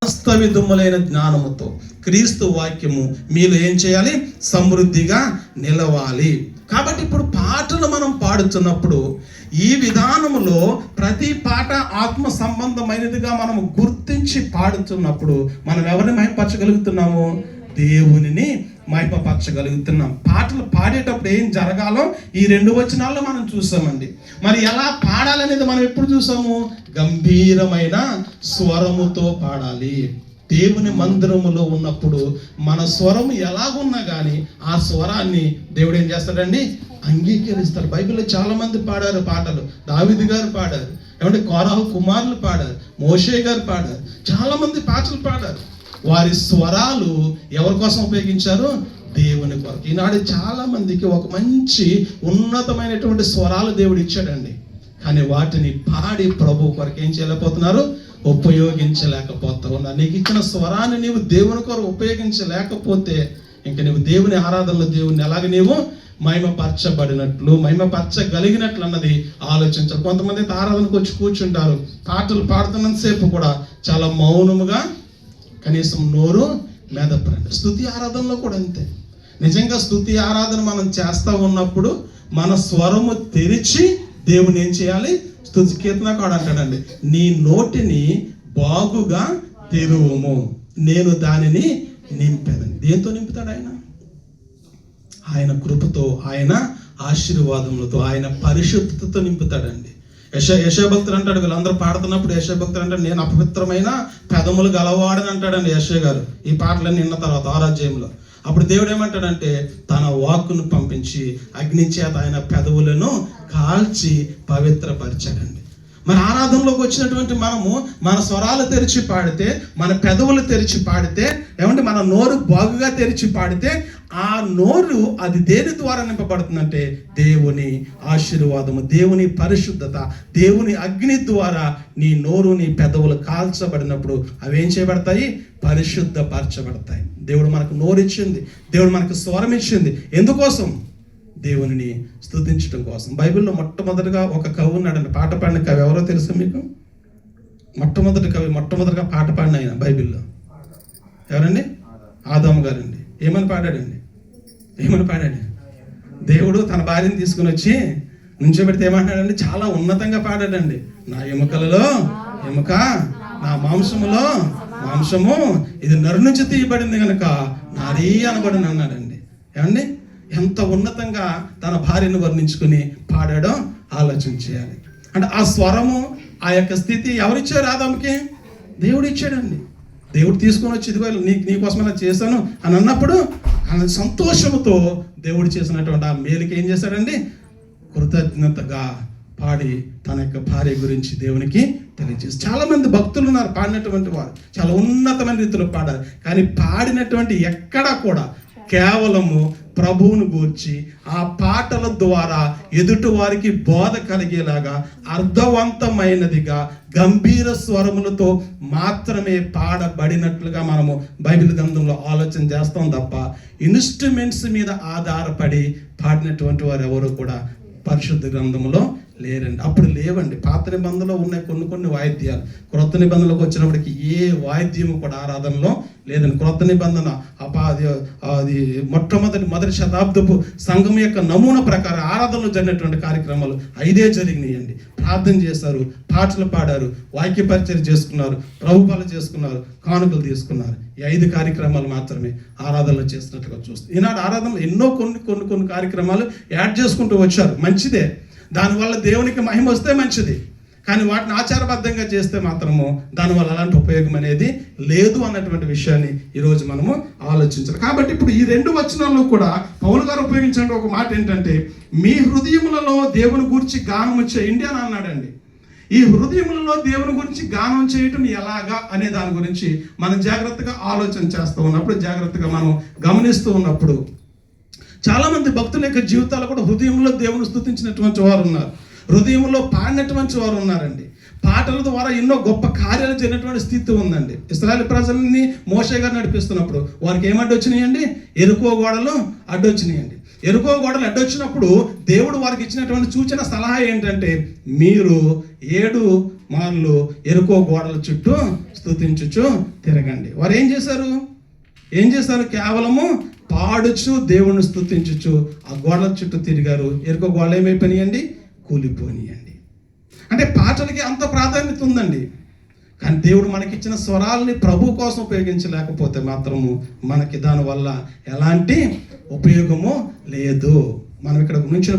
వాస్తవిధములైన జ్ఞానముతో క్రీస్తు వాక్యము మీలో ఏం చేయాలి? సమృద్ధిగా నిలవాలి. కాబట్టి ఇప్పుడు పాటలు మనం పాడుతున్నప్పుడు ఈ విధానములో ప్రతి పాట ఆత్మ సంబంధమైనదిగా మనం గుర్తించి పాడుతున్నప్పుడు మనం ఎవరిని మహిమపరచగలుగుతున్నాము? దేవునిని మహిమపరచగలుగుతున్నాం. పాటలు పాడేటప్పుడు ఏం జరగాలో ఈ 2 వచనాల్లో మనం చూసామండి. మరి ఎలా పాడాలనేది మనం ఎప్పుడు చూసాము? గంభీరమైన స్వరముతో పాడాలి. దేవుని మందిరములో ఉన్నప్పుడు మన స్వరము ఎలాగున్నా కానీ ఆ స్వరాన్ని దేవుడు ఏం చేస్తాడండి? అంగీకరిస్తాడు. బైబిల్లో చాలా మంది పాడారు పాటలు. దావీదు గారు పాడారు, ఏమంటే కోరాహు కుమారులు పాడారు, మోషే గారు పాడారు, చాలా మంది పాటలు పాడారు. వారి స్వరాలు ఎవరి కోసం ఉపయోగించారు? దేవుని కొరకు. ఈనాడు చాలా మందికి ఒక మంచి ఉన్నతమైనటువంటి స్వరాలు దేవుడు ఇచ్చాడండి, కానీ వాటిని పాడి ప్రభు కొరకు ఏం చేయలేకపోతున్నారు? ఉపయోగించలేకపోతా ఉన్నారు. నీకు ఇచ్చిన స్వరాన్ని నీవు దేవుని కొరకు ఉపయోగించలేకపోతే ఇంకా నీవు దేవుని ఆరాధనలో దేవుని ఎలాగ నీవు మహిమపరచబడినట్లు మహిమపరచగలిగినట్లు అన్నది ఆలోచించాలి. కొంతమంది ఆరాధనకు వచ్చి కూర్చుంటారు, పాటలు పాడుతున్నంతసేపు కూడా చాలా మౌనముగా, కనీసం నోరు మెదపరండి. స్తుతి ఆరాధనలో కూడా అంతే. నిజంగా స్తుతి ఆరాధన మనం చేస్తూ ఉన్నప్పుడు మన స్వరము తెరిచి దేవుని ఏం చేయాలి? స్తుతి. కీర్తనకారుడు అంటాడండి, నీ నోటిని బాగుగా తెరువుము, నేను దానిని నింపాను. దేంతో నింపుతాడు ఆయన? ఆయన కృపతో, ఆయన ఆశీర్వాదములతో, ఆయన పరిశుద్ధతతో నింపుతాడండి. యెషయా అంటాడు, వీళ్ళందరూ పాడుతున్నప్పుడు యెషయా అంటాడు, నేను అపవిత్రమైన పెదములు గలవాడని అంటాడండి యెషయా గారు. ఈ పాటలన్నీ నిన్న తర్వాత 6వ అధ్యాయంలో. అప్పుడు దేవుడు ఏమంటాడంటే, తన వాక్కును పంపించి అగ్ని చేత ఆయన పెదవులను కాల్చి పవిత్రపరిచాడండి. మన ఆరాధనలోకి వచ్చినటువంటి మనము మన స్వరాలు తెరిచి పాడితే, మన పెదవులు తెరిచి పాడితే, ఏమంటే మన నోరు బాగుగా తెరిచి పాడితే, ఆ నోరు అది దేని ద్వారా నింపబడుతుందంటే దేవుని ఆశీర్వాదము, దేవుని పరిశుద్ధత, దేవుని అగ్ని ద్వారా నీ నోరు నీ పెదవులు కాల్చబడినప్పుడు అవి ఏం చేయబడతాయి? పరిశుద్ధపరచబడతాయి. దేవుడు మనకు నోరు ఇచ్చింది, దేవుడు మనకు స్వరం ఇచ్చింది. ఎందుకోసం? దేవునిని స్తుతించడం కోసం. బైబిల్లో మొట్టమొదటిగా ఒక కవి ఉన్నాడండి, పాట పాడిన కవి. ఎవరో తెలుసా మీకు? మొట్టమొదటిగా పాట పాడిన ఆయన బైబిల్లో ఎవరండి? ఆదాము గారండి. ఏమని పాడాడు? దేవుడు తన భార్యని తీసుకుని వచ్చి నుంచోబెడితే ఏమంటాడండి? చాలా ఉన్నతంగా పాడాడండి. నా ఎముకలలో ఎముక, నా మాంసములో మాంసము, ఇది నరు నుంచి తీయబడింది కనుక నారీ అనబడిన అన్నాడండి. ఏమండి ఎంత ఉన్నతంగా తన భార్యను వర్ణించుకుని పాడాడో ఆలోచన చేయాలి. అంటే ఆ స్వరము, ఆ యొక్క స్థితి ఎవరిచ్చారు? ఆదాముకి దేవుడు ఇచ్చాడండి. దేవుడు తీసుకొని వచ్చి ఇదిగో నీకోసం ఇలా చేశాను అని అన్నప్పుడు ఆయన సంతోషంతో దేవుడు చేసినటువంటి ఆ మేలుకి ఏం చేశాడండి? కృతజ్ఞతగా పాడి తన యొక్క భార్య గురించి దేవునికి తెలియజేసి. చాలా మంది భక్తులు ఉన్నారు పాడినటువంటి వారు, చాలా ఉన్నతమైన రీతిలో పాడారు. కానీ పాడినటువంటి ఎక్కడా కూడా కేవలము ప్రభువును గూర్చి ఆ పాటల ద్వారా ఎదుటి వారికి బోధ కలిగేలాగా అర్థవంతమైనదిగా గంభీర స్వరములతో మాత్రమే పాడబడినట్లుగా మనము బైబిల్ గ్రంథంలో ఆలోచన చేస్తాం తప్ప ఇన్స్ట్రుమెంట్స్ మీద ఆధారపడి పాడినటువంటి వారు ఎవరు కూడా పరిశుద్ధ గ్రంథంలో లేరండి. అప్పుడు లేవండి. పాత నిబంధనలో ఉన్నాయి కొన్ని వాయిద్యాలు. క్రొత్త నిబంధనలోకి వచ్చినప్పటికీ ఏ వాయిద్యము కూడా ఆరాధనలో లేదండి. క్రొత్త నిబంధన అది మొదటి శతాబ్దపు సంఘం యొక్క నమూనా ప్రకారం ఆరాధనలో జరిగినటువంటి కార్యక్రమాలు 5 జరిగినాయండి. ప్రార్థన చేశారు, పాటలు పాడారు, వాక్య పరిచయం చేసుకున్నారు, ప్రభుపాలు చేసుకున్నారు, కానుకలు తీసుకున్నారు. ఈ 5 కార్యక్రమాలు మాత్రమే ఆరాధనలో చేసినట్లుగా చూస్తుంది. ఈనాడు ఆరాధనలో ఎన్నో కొన్ని కార్యక్రమాలు యాడ్ చేసుకుంటూ వచ్చారు. మంచిదే, దానివల్ల దేవునికి మహిమ వస్తే మంచిది. కానీ వాటిని ఆచారబద్ధంగా చేస్తే మాత్రము దానివల్ల అలాంటి ఉపయోగం అనేది లేదు అన్నటువంటి విషయాన్ని ఈరోజు మనము ఆలోచించాలి. కాబట్టి ఇప్పుడు ఈ 2 వచనాల్లో కూడా పౌలు గారు ఉపయోగించిన ఒక మాట ఏంటంటే, మీ హృదయములలో దేవుని గురించి గానము చేయండి అని అన్నాడండి. ఈ హృదయములలో దేవుని గురించి గానం చేయటం ఎలాగా అనే దాని గురించి మనం జాగ్రత్తగా ఆలోచన చేస్తూ ఉన్నప్పుడు, జాగ్రత్తగా మనం గమనిస్తూ ఉన్నప్పుడు చాలా మంది భక్తుల యొక్క జీవితాలు కూడా హృదయంలో దేవుని స్తుతించినటువంటి వారు ఉన్నారు, హృదయంలో పాడినటువంటి వారు ఉన్నారండి. పాటల ద్వారా ఎన్నో గొప్ప కార్యాలు జరిగినటువంటి స్థితి ఉందండి. ఇశ్రాయేలు ప్రజల్ని మోషే గారు నడిపిస్తున్నప్పుడు వారికి ఏమడ్డు వచ్చినాయండి? ఎరుకో గోడలు అడ్డొచ్చినాయండి. ఎరుకో గోడలు అడ్డొచ్చినప్పుడు దేవుడు వారికి ఇచ్చినటువంటి సూచన సలహా ఏంటంటే, మీరు 7 మార్లు ఎరుకో గోడల చుట్టూ స్తుతించుచు తిరగండి. వారు ఏం చేశారు? కేవలము పాడుచు దేవుణ్ణి స్తుతించుచు ఆ గోడల చుట్టూ తిరిగారు. ఎరుకో గోడలు ఏమైపోయినాయండి? కూలిపోయినాయండి. అంటే పాటలకి అంత ప్రాధాన్యత ఉందండి. కానీ దేవుడు మనకిచ్చిన స్వరాలని ప్రభు కోసం ఉపయోగించలేకపోతే మాత్రము మనకి దానివల్ల ఎలాంటి ఉపయోగము లేదు. మనం ఇక్కడ గురించిన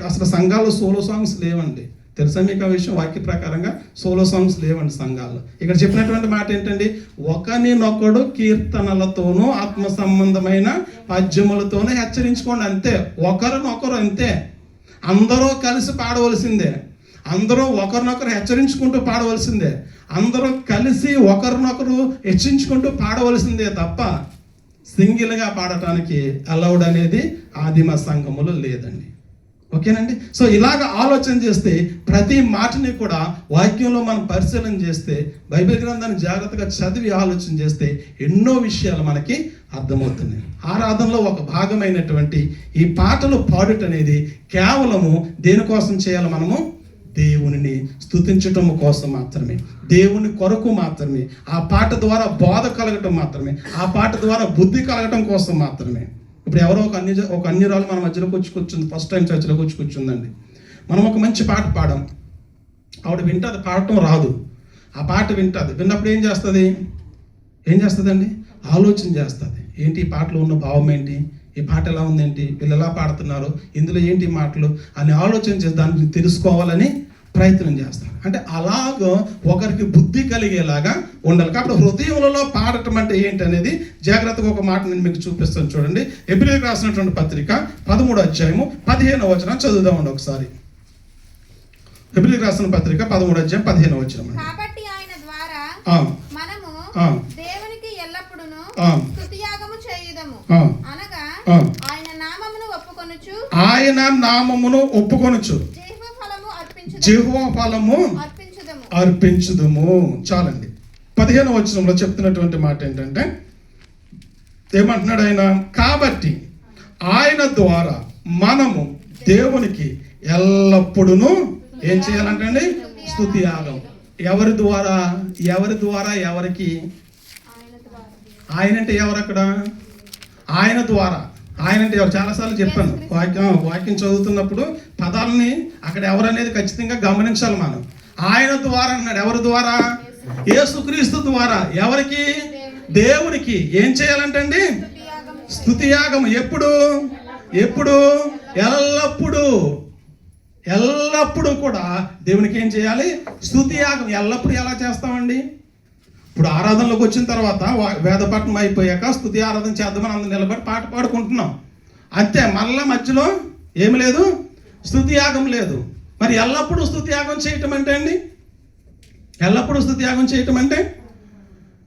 అసలు సంఘాల్లో సోలో సాంగ్స్ లేవండి. తెలుసా మీకు ఆ విషయం? వాక్య ప్రకారంగా సోలో సాంగ్స్ లేవండి సంఘాల్లో. ఇక్కడ చెప్పినటువంటి మాట ఏంటండి? ఒకరినొకడు కీర్తనలతోనూ ఆత్మ సంబంధమైన పద్యములతోనూ హెచ్చరించుకోండి, అంతే. ఒకరినొకరు అంతే. అందరూ కలిసి పాడవలసిందే, అందరూ ఒకరినొకరు హెచ్చరించుకుంటూ పాడవలసిందే, అందరూ కలిసి ఒకరినొకరు హెచ్చించుకుంటూ పాడవలసిందే తప్ప సింగిల్గా పాడటానికి అలౌడ్ అనేది ఆదిమ సంఘములో లేదండి. ఓకేనండి. సో ఇలాగ ఆలోచన చేస్తే ప్రతి మాటని కూడా వాక్యంలో మనం పరిశీలన చేస్తే, బైబిల్ గ్రంథాన్ని జాగ్రత్తగా చదివి ఆలోచన చేస్తే ఎన్నో విషయాలు మనకి అర్థమవుతున్నాయి. ఆరాధనలో ఒక భాగమైనటువంటి ఈ పాటలు పాడుట అనేది కేవలము దేనికోసం చేయాలి? మనము దేవునిని స్తుతించటం కోసం మాత్రమే, దేవుని కొరకు మాత్రమే, ఆ పాట ద్వారా బోధ కలగటం మాత్రమే, ఆ పాట ద్వారా బుద్ధి కలగటం కోసం మాత్రమే. ఇప్పుడు ఎవరో ఒక అన్యురాలు మన మధ్యలోకి వచ్చి కూర్చుంది, ఫస్ట్ టైం చర్చిలోకి వచ్చి కూర్చుందండి. మనం ఒక మంచి పాట పాడాం, ఆవిడ వింటుంది, పాడటం రాదు. ఆ పాట విన్నప్పుడు ఏం చేస్తుందండి? ఆలోచన చేస్తుంది. ఏంటి ఈ పాటలో ఉన్న భావం ఏంటి, ఈ పాట ఎలా ఉందేంటి, వీళ్ళు ఎలా పాడుతున్నారు, ఇందులో ఏంటి మాటలు అని ఆలోచన చేసి దాన్ని తెలుసుకోవాలని ప్రయత్నం చేస్తాం. అంటే అలాగ ఒకరికి బుద్ధి కలిగేలాగా ఉండాలి. కాబట్టి హృదయంలో పాడటం అంటే ఏంటి అనేది జాగ్రత్తగా ఒక మాట నేను మీకు చూపిస్తాను. చూడండి, హెబ్రీయులకు రాసినటువంటి పత్రిక 13వ అధ్యాయము 15వ వచనం చదువుదామండి ఒకసారి. హెబ్రీయులకు రాసిన పత్రిక 13వ అధ్యాయం 15వ వచనం. కాబట్టి ఆయన ద్వారా మనము దేవునికి ఎల్లప్పుడూను స్తుతియాగము చేయుదము, అనగా ఆయన నామమును ఒప్పుకొనుచు యెహోవా ఫలము అర్పించుదము. చాలండి. 15వ వచనంలో చెప్తున్నటువంటి మాట ఏంటంటే, ఏమంటున్నాడు ఆయన? కాబట్టి ఆయన ద్వారా మనము దేవునికి ఎల్లప్పుడూ ఏం చేయాలంటే స్తుతి యాగం. ఎవరి ద్వారా? ఎవరికి? ఆయన అంటే ఎవరు? అక్కడ ఆయన ద్వారా. ఆయన అంటే ఎవరు? చాలాసార్లు చెప్పాను, వాక్యం చదువుతున్నప్పుడు పదాలని అక్కడ ఎవరనేది ఖచ్చితంగా గమనించాలి మనం. ఆయన ద్వారా అన్నాడు. ఎవరి ద్వారా? యేసుక్రీస్తు ద్వారా. ఎవరికి? దేవునికి. ఏం చేయాలంటండి? స్తుతియాగం. ఎప్పుడు? ఎల్లప్పుడూ కూడా దేవునికి ఏం చేయాలి? స్తుతియాగం. ఎల్లప్పుడు ఎలా చేస్తామండి? ఇప్పుడు ఆరాధనలోకి వచ్చిన తర్వాత వేదపట్నం అయిపోయాక స్తుతి ఆరాధన చేద్దామని అందరూ నిలబడి పాట పాడుకుంటున్నాం అంతే. మళ్ళా మధ్యలో ఏమి లేదు, స్తుతియాగం లేదు. మరి ఎల్లప్పుడూ స్తుతియాగం చేయటం అంటే అండి, ఎల్లప్పుడూ స్తుతియాగం చేయటం అంటే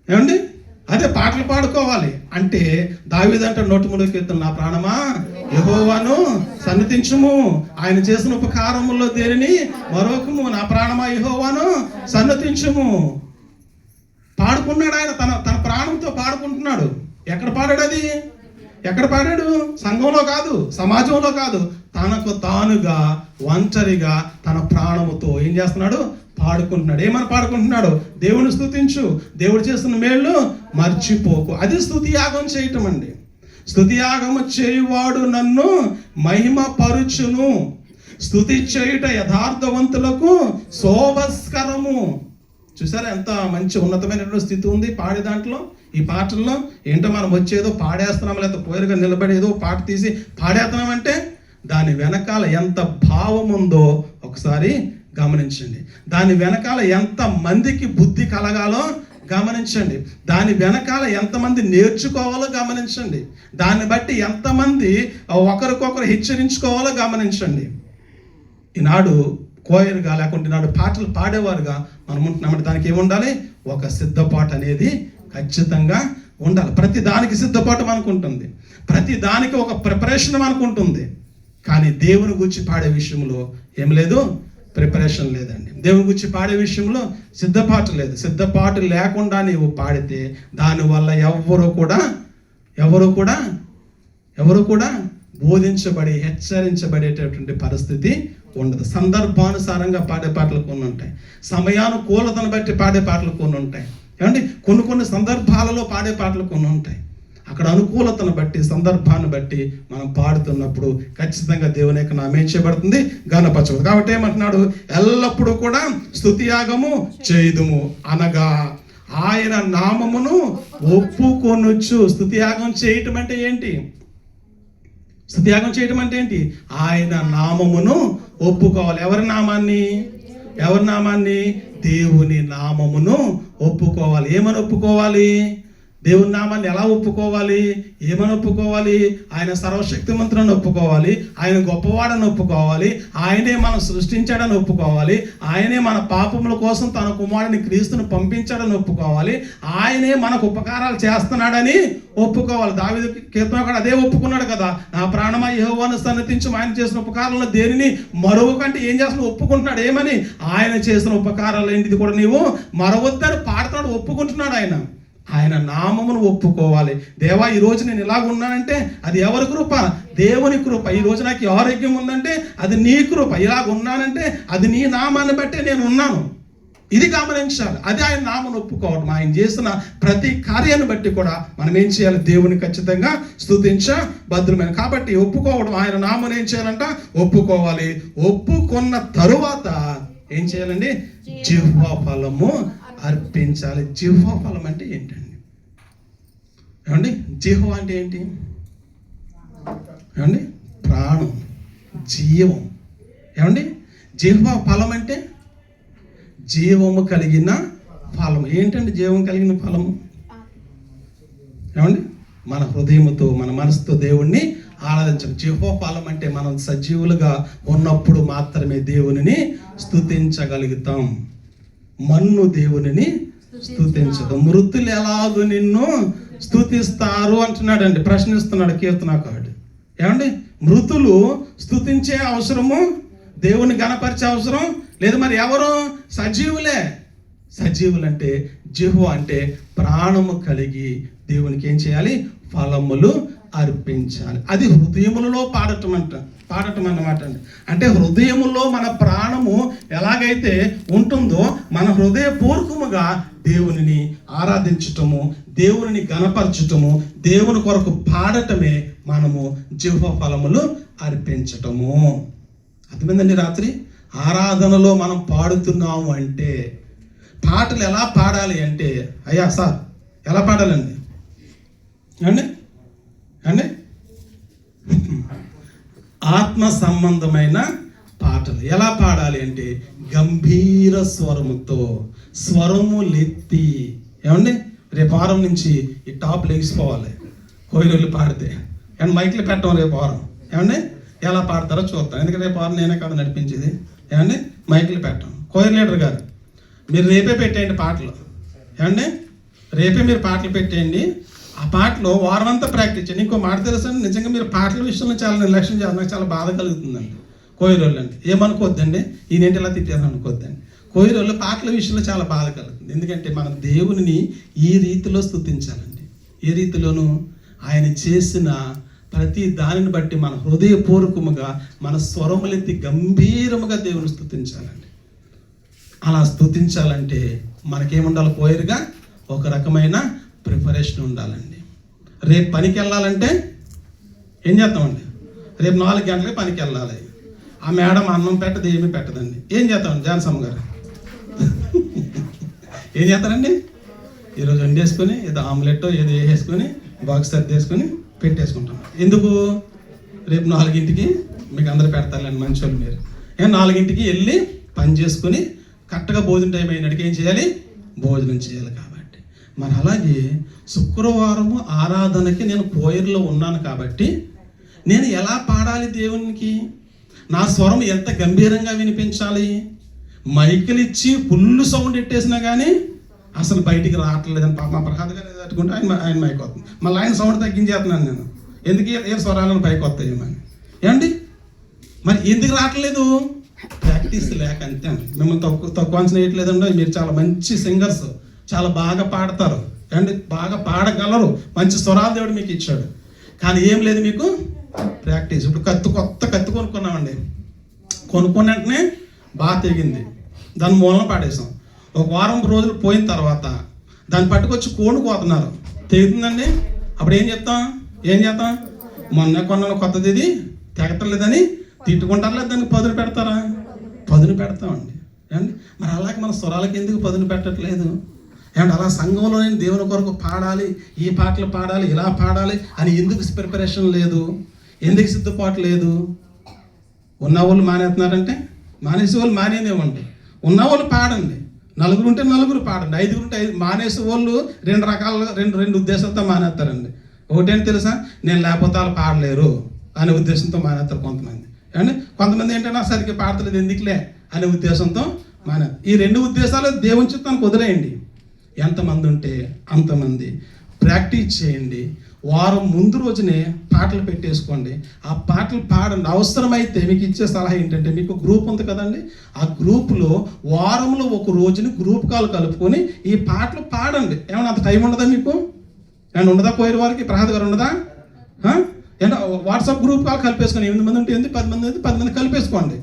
ఏమండి? అదే పాటలు పాడుకోవాలి అంటే దావీదు అంటాడు 103వ కీర్తన, నా ప్రాణమా యెహోవాను సన్నతించుము, ఆయన చేసిన ఉపకారముల్లో దేనిని మరొకము, నా ప్రాణమా యెహోవాను సన్నతించుము. పాడుకున్నాడు ఆయన, తన ప్రాణంతో పాడుకుంటున్నాడు. ఎక్కడ పాడాడు? అది ఎక్కడ పాడాడు? సంఘంలో కాదు, సమాజంలో కాదు, తనకు తానుగా ఒంటరిగా తన ప్రాణముతో ఏం చేస్తున్నాడు? పాడుకుంటున్నాడు. ఏమని పాడుకుంటున్నాడు? దేవుని స్తుతించు, దేవుడు చేస్తున్న మేళ్ళు మర్చిపోకు. అది స్తుతి యాగం చేయటం అండి. స్తుతి యాగము చేయువాడు నన్ను మహిమ పరుచును, స్తుతి చేయుట యథార్థవంతులకు శోభస్కరము. చూసారా ఎంత మంచి ఉన్నతమైనటువంటి స్థితి ఉంది పాడే దాంట్లో. ఈ పాటల్లో ఏంటో మనం వచ్చేదో పాడేస్తున్నాం, లేకపోతే పోయిగా నిలబడి ఏదో పాట తీసి పాడేస్తున్నామంటే దాని వెనకాల ఎంత భావం ఉందో ఒకసారి గమనించండి. దాని వెనకాల ఎంత మందికి బుద్ధి కలగాలో గమనించండి. దాని వెనకాల ఎంతమంది నేర్చుకోవాలో గమనించండి. దాన్ని బట్టి ఎంతమంది ఒకరికొకరు హెచ్చరించుకోవాలో గమనించండి. ఈనాడు కోయరుగా లేకుంటే నాడు పాటలు పాడేవారుగా మనం ఉంటున్నామంటే దానికి ఏముండాలి? ఒక సిద్ధపాటు అనేది ఖచ్చితంగా ఉండాలి. ప్రతి దానికి సిద్ధపాటు మనకు ఉంటుంది, ప్రతి దానికి ఒక ప్రిపరేషన్ మనకు ఉంటుంది. కానీ దేవుని గురించి పాడే విషయంలో ఏం లేదు, ప్రిపరేషన్ లేదండి. దేవుని గురించి పాడే విషయంలో సిద్ధపాటు లేదు. సిద్ధపాటు లేకుండా నీవు పాడితే దానివల్ల ఎవరు కూడా బోధించబడి హెచ్చరించబడేటటువంటి పరిస్థితి ఉండదు. సందర్భానుసారంగా పాడే పాటలు కొన్ని ఉంటాయి, సమయానుకూలతను బట్టి పాడే పాటలు కొన్ని ఉంటాయి. ఏమండి, కొన్ని సందర్భాలలో పాడే పాటలు కొన్ని ఉంటాయి. అక్కడ అనుకూలతను బట్టి, సందర్భాన్ని బట్టి మనం పాడుతున్నప్పుడు ఖచ్చితంగా దేవుని యొక్క నామం ఏం చేయబడుతుంది? ఘనపరచబడుతుంది. కాబట్టి ఏమంటున్నాడు? ఎల్లప్పుడూ కూడా స్తుతియాగము చేయుదుము అనగా ఆయన నామమును ఒప్పుకొనొచ్చు. స్తుతియాగం చేయటం అంటే ఏంటి? స్తుతియాగం చేయటం అంటే ఏంటి? ఆయన నామమును ఒప్పుకోవాలి. ఎవరి నామాన్ని? దేవుని నామమును ఒప్పుకోవాలి. ఏమని ఒప్పుకోవాలి? దేవుని నామాన్ని ఎలా ఒప్పుకోవాలి? ఏమని ఒప్పుకోవాలి? ఆయన సర్వశక్తిమంతులను ఒప్పుకోవాలి, ఆయన గొప్పవాడని ఒప్పుకోవాలి, ఆయనే మనం సృష్టించాడని ఒప్పుకోవాలి, ఆయనే మన పాపముల కోసం తన కుమారుని క్రీస్తుని పంపించాడని ఒప్పుకోవాలి, ఆయనే మనకు ఉపకారాలు చేస్తున్నాడని ఒప్పుకోవాలి. దావీదు కీర్తనకారుడు అదే ఒప్పుకున్నాడు కదా, నా ప్రాణమా యెహోవాను సన్నతించు, ఆయన చేసిన ఉపకారాలను దేనిని మరొకంటే ఏం చేస్తున్నా ఒప్పుకుంటున్నాడు. ఏమని? ఆయన చేసిన ఉపకారాలు ఏంటిది కూడా నీవు మరవద్దని పాడుతున్నాడు, ఒప్పుకుంటున్నాడు. ఆయన నామమును ఒప్పుకోవాలి. దేవా, ఈరోజు నేను ఇలాగ ఉన్నానంటే అది ఎవరి కృప? దేవుని కృప. ఈరోజు నాకు ఆరోగ్యం ఉందంటే అది నీ కృప. ఇలాగ ఉన్నానంటే అది నీ నామాన్ని బట్టే నేను ఉన్నాను. ఇది గమనించాలి. అది ఆయన నామను ఒప్పుకోవడం. ఆయన చేసిన ప్రతి కార్యాన్ని బట్టి కూడా మనం ఏం చేయాలి? దేవుని ఖచ్చితంగా స్తుతించబద్దులమైన. కాబట్టి ఒప్పుకోవడం, ఆయన నామను ఏం చేయాలంట? ఒప్పుకోవాలి. ఒప్పుకున్న తరువాత ఏం చేయాలండి? జిహ్వ ఫలము అర్పించాలి. జిహ్వ ఫలం అంటే ఏంటండి? ఏమండి, జిహ్వ అంటే ఏంటి? ఏమండి, ప్రాణం, జీవం. ఏమండి, జిహ్వ ఫలం అంటే జీవము కలిగిన ఫలం. ఏంటండి జీవం కలిగిన ఫలము? ఏమండి, మన హృదయముతో, మన మనసుతో దేవుణ్ణి ఆరాధించడం. జిహ్వ ఫలం అంటే మనం సజీవులుగా ఉన్నప్పుడు మాత్రమే దేవునిని స్తుతించగలుగుతాం. మన్ను దేవునిని స్తుతించదు. మృతులు ఎలాగో నిన్ను స్తుతిస్తారు అంటున్నాడండి, ప్రశ్నిస్తున్నాడు కీర్తనకారుడు. ఏమండి, మృతులు స్తుతించే అవసరము, దేవుని గణపరిచే అవసరం లేదు. మరి ఎవరు? సజీవులే. సజీవులంటే జిహ్వ అంటే ప్రాణము కలిగి దేవునికి ఏం చేయాలి? ఫలములు అర్పించాలి. అది హృదయములలో పాడటం అన్నమాట అండి. అంటే హృదయములో మన ప్రాణము ఎలాగైతే ఉంటుందో మన హృదయపూర్వకముగా దేవునిని ఆరాధించటము, దేవుని గణపరచటము, దేవుని కొరకు పాడటమే మనము జిహ్వ ఫలములు అర్పించటము. అర్థమైందండి? రాత్రి ఆరాధనలో మనం పాడుతున్నాము అంటే పాటలు ఎలా పాడాలి అంటే, అయ్యా సార్ ఎలా పాడాలండి? అండి ఆత్మ సంబంధమైన పాటలు ఎలా పాడాలి అంటే గంభీర స్వరముతో, స్వరములెత్తి. ఏమండి, రేపు వారం నుంచి ఈ టాప్ లెగిసిపోవాలి కోయిలు పాడితే. అండ్ మైక్లు పెట్టడం రేపు వారం. ఏమండి, ఎలా పాడతారో చూద్దాం. ఎందుకంటే రేపు వారం నేనే కాదు నడిపించేది. ఏమండి, మైక్లు పెట్టడం. కోయిల్ లీడర్ గారు మీరు రేపే పెట్టేయండి పాటలు. ఏమండి, రేపే మీరు పాటలు పెట్టేయండి. ఆ పాటలో వారం అంతా ప్రాక్టీస్ చేయండి. ఇంకో మాట తెలుసండి, నిజంగా మీరు పాటల విషయంలో చాలా నిర్లక్ష్యం చేయాలి. నాకు చాలా బాధ కలుగుతుందండి. కోయిరోళ్ళు అండి ఏమనుకోవద్దండి, ఈయనేంటి ఇలా తిట్టాను అనుకోవద్దండి. కోయిరోళ్ళు పాటల విషయంలో చాలా బాధ కలుగుతుంది. ఎందుకంటే మనం దేవుని ఈ రీతిలో స్తుతించాలండి. ఏ రీతిలోనూ ఆయన చేసిన ప్రతి దానిని బట్టి మన హృదయపూర్వకముగా మన స్వరములెత్తి గంభీరముగా దేవుని స్తుతించాలండి. అలా స్తుతించాలంటే మనకేముండాలి? కోయిరుగా ఒక రకమైన ప్రిపరేషన్ ఉండాలండి. రేపు పనికి వెళ్ళాలంటే ఏం చేస్తామండి? రేపు 4 గంటలకి పనికి వెళ్ళాలి. ఆ మేడం అన్నం పెట్టదు, ఏమీ పెట్టదండి. ఏం చేస్తామండి? జాన్సమ్మ గారు ఏం చేస్తారండి? ఈరోజు వండేసుకొని ఏదో ఆమ్లెట్ ఏదో వేసుకొని బాక్స్ సర్దేసుకొని పెట్టేసుకుంటాం. ఎందుకు? రేపు 4ంటికి మీకు అందరు పెడతారులేండి, మంచి వాళ్ళు మీరు. 4ంటికి వెళ్ళి పని చేసుకుని కరెక్ట్గా భోజనం టైం అయినట్టుగా ఏం చేయాలి? భోజనం చేయాలి. కాబట్టి మరి అలాగే శుక్రవారము ఆరాధనకి నేను కోయర్లో ఉన్నాను కాబట్టి నేను ఎలా పాడాలి దేవునికి? నా స్వరం ఎంత గంభీరంగా వినిపించాలి? మైకులు ఇచ్చి ఫుల్ సౌండ్ ఎట్టేసినా కానీ అసలు బయటికి రావట్లేదని మా ప్రసాద్ గారు తట్టుకుంటే ఆయన మైక్ వస్తుంది. మళ్ళీ ఆయన సౌండ్ తగ్గించేస్తున్నాను నేను. ఎందుకు ఏ స్వరాలను పైకి వస్తాయేమని. ఏమండి, మరి ఎందుకు రావట్లేదు? ప్రాక్టీస్ లేక అంతే అండి. మిమ్మల్ని తక్కువ అంచనా వేయట్లేదండి. మీరు చాలా మంచి సింగర్స్, చాలా బాగా పాడతారు అండి, బాగా పాడగలరు, మంచి స్వరాలు దేవుడు మీకు ఇచ్చాడు. కానీ ఏం లేదు మీకు ప్రాక్టీస్. ఇప్పుడు కొత్త కత్తి కొనుక్కున్నామండి. కొనుక్కున్న వెంటనే బాగా తెగింది, దాని మూలన పాడేసాం. ఒక వారం రోజులు పోయిన తర్వాత దాన్ని పట్టుకొచ్చి కోతున్నారు, తెగుతుందండి. అప్పుడు ఏం చేస్తాం? మొన్న కొన్న కొత్తది ఇది తెగటలేదని తిట్టుకుంటారు, లేదా దానికి పదును పెడతారా? పదును పెడతామండి. ఏమండి మరి అలాగే మన స్వరాలకి ఎందుకు పదును పెట్టట్లేదు? ఏమంటే అలా సంఘంలో నేను దేవుని కొరకు పాడాలి, ఈ పాటలు పాడాలి, ఇలా పాడాలి అని ఎందుకు ప్రిపరేషన్ లేదు? ఎందుకు సిద్ధపాటు లేదు? ఉన్నవాళ్ళు మానేస్తున్నారంటే మానేసే వాళ్ళు మానేనివ్వండి, ఉన్నవాళ్ళు పాడండి. నలుగురు ఉంటే నలుగురు పాడండి, ఐదుగురు ఉంటే మానేసే వాళ్ళు రెండు ఉద్దేశాలతో మానేస్తారండి. ఒకటేంటి తెలుసా, నేను లేకపోతే వాళ్ళు పాడలేరు అనే ఉద్దేశంతో మానేస్తారు కొంతమంది. అండి కొంతమంది ఏంటంటే సరిగ్గా పాడతలేదు ఎందుకులే అనే ఉద్దేశంతో ఈ రెండు ఉద్దేశాలు దేవుని చిత్తానికి వదిలేయండి. ఎంతమంది ఉంటే అంతమంది ప్రాక్టీస్ చేయండి. వారం ముందు రోజునే పాటలు పెట్టేసుకోండి, ఆ పాటలు పాడండి. అవసరమైతే మీకు ఇచ్చే సలహా ఏంటంటే, మీకు గ్రూప్ ఉంది కదండి, ఆ గ్రూపులో వారంలో ఒక రోజుని గ్రూప్ కాల్ కలుపుకొని ఈ పాటలు పాడండి. ఏమన్నా అంత టైం ఉండదా మీకు? ఏమన్నా ఉండదా? కోయిన వారికి ప్రసాద్ గారు ఉండదా? ఏంటో వాట్సాప్ గ్రూప్ కాల్ కలిపేసుకోండి. 8 మంది ఉంటే 10 మంది అయితే 10 మంది కలిపేసుకోండి,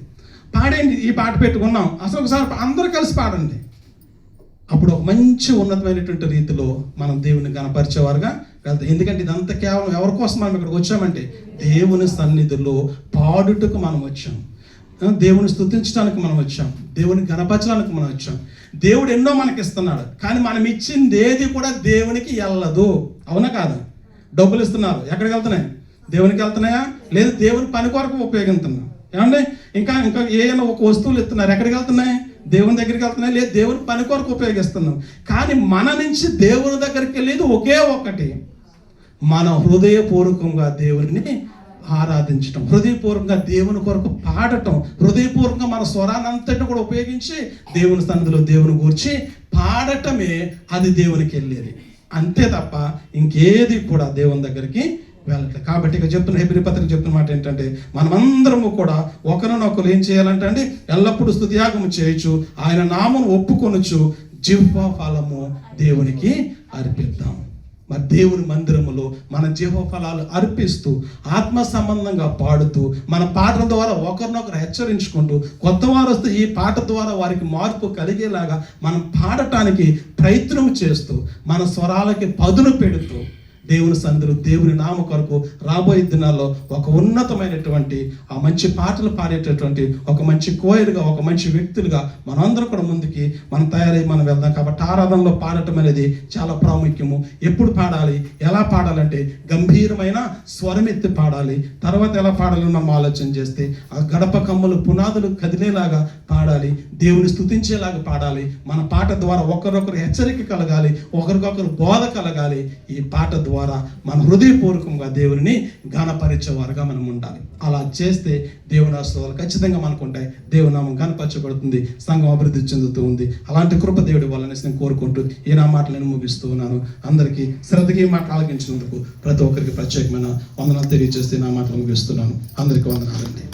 పాడండి. ఈ పాట పెట్టుకున్నాం అసలు ఒకసారి అందరూ కలిసి పాడండి. అప్పుడు ఒక మంచి ఉన్నతమైనటువంటి రీతిలో మనం దేవుని గణపరిచేవారుగా వెళ్తాం. ఎందుకంటే ఇదంతా కేవలం ఎవరి కోసం మనం ఇక్కడికి వచ్చామంటే, దేవుని సన్నిధిలో పాడుటకు మనం వచ్చాం, దేవుని స్తుతించడానికి మనం వచ్చాం, దేవుని గణపరచడానికి మనం వచ్చాం. దేవుడు ఎన్నో మనకి ఇస్తున్నాడు, కానీ మనం ఇచ్చింది ఏది కూడా దేవునికి వెళ్ళదు. అవునా కాదు? డబ్బులు ఇస్తున్నారు, ఎక్కడికి వెళ్తున్నాయి? దేవునికి వెళ్తున్నాయా? లేదు దేవుని పని కొరకు ఉపయోగిస్తున్నాం. ఏమండి ఇంకా ఏమైనా ఒక వస్తువులు ఇస్తున్నారు, ఎక్కడికి వెళ్తున్నాయి? దేవుని దగ్గరికి వెళ్తున్నాయి. లేదు దేవుని పని కొరకు ఉపయోగిస్తున్నాం. కానీ మన నుంచి దేవుని దగ్గరికి వెళ్ళేది ఒకే ఒక్కటి, మన హృదయపూర్వకంగా దేవుడిని ఆరాధించటం, హృదయపూర్వకంగా దేవుని కొరకు పాడటం, హృదయపూర్వకంగా మన స్వరాన్ని అంతటి కూడా ఉపయోగించి దేవుని సన్నిధిలో దేవుని గూర్చి పాడటమే అది దేవునికి వెళ్ళేది. అంతే తప్ప ఇంకేది కూడా దేవుని దగ్గరికి వెళ్ళట్లేదు. కాబట్టి ఇక చెప్తున్న హెబ్రీ పత్రిక చెప్తున్న మాట ఏంటంటే, మనమందరము కూడా ఒకరినొకరు ఏం చేయాలంటే అండి, ఎల్లప్పుడూ స్తుతియాగము చేయొచ్చు, ఆయన నామను ఒప్పుకొనొచ్చు, జిహ్వ ఫలము దేవునికి అర్పిద్దాం. మరి దేవుని మందిరములో మన జిహ్వ ఫలాలు అర్పిస్తూ ఆత్మ సంబంధంగా పాడుతూ మన పాటల ద్వారా ఒకరినొకరు హెచ్చరించుకుంటూ, కొత్త వారు వస్తే ఈ పాట ద్వారా వారికి మార్పు కలిగేలాగా మనం పాడటానికి ప్రయత్నం చేస్తూ, మన స్వరాలకి పదును పెడుతూ దేవుని సన్నిధిలో దేవుని నామ కొరకు రాబోయే దినాల్లో ఒక ఉన్నతమైనటువంటి ఆ మంచి పాటలు పాడేటటువంటి ఒక మంచి కోయరుగా, ఒక మంచి వ్యక్తులుగా మనందరం కూడా ముందుకి మనం తయారై మనం వెళ్దాం. కాబట్టి ఆరాధనలో పాడటం అనేది చాలా ప్రాముఖ్యము. ఎప్పుడు పాడాలి, ఎలా పాడాలంటే గంభీరమైన స్వరం ఎత్తి పాడాలి. తర్వాత ఎలా పాడాలని మనం ఆలోచన చేస్తే, ఆ గడప కమ్ములు పునాదులు కదిలేలాగా పాడాలి, దేవుని స్తుతించేలాగా పాడాలి. మన పాట ద్వారా ఒకరొకరు హెచ్చరిక కలగాలి, ఒకరికొకరు బోధ కలగాలి. ఈ పాట ద్వారా మన హృదయపూర్వకంగా దేవుని ఘనపరిచేవారుగా మనం ఉండాలి. అలా చేస్తే దేవుని ఆశీర్వాదాలు ఖచ్చితంగా మనకు ఉంటాయి. దేవుని నామం ఘనపరచబడుతుంది, సంఘం అభివృద్ధి చెందుతూ ఉంది. అలాంటి కృప దేవుడి వల్లనే నేను కోరుకుంటూ ఈ నా మాటలు నేను ముగిస్తూ ఉన్నాను. అందరికీ శ్రద్ధగా ఈ మాటలు ఆలకించినందుకు ప్రతి ఒక్కరికి ప్రత్యేకమైన వందనాలు తెలియజేస్తే నా మాటలు ముగిస్తున్నాను. అందరికీ వందనాలండి.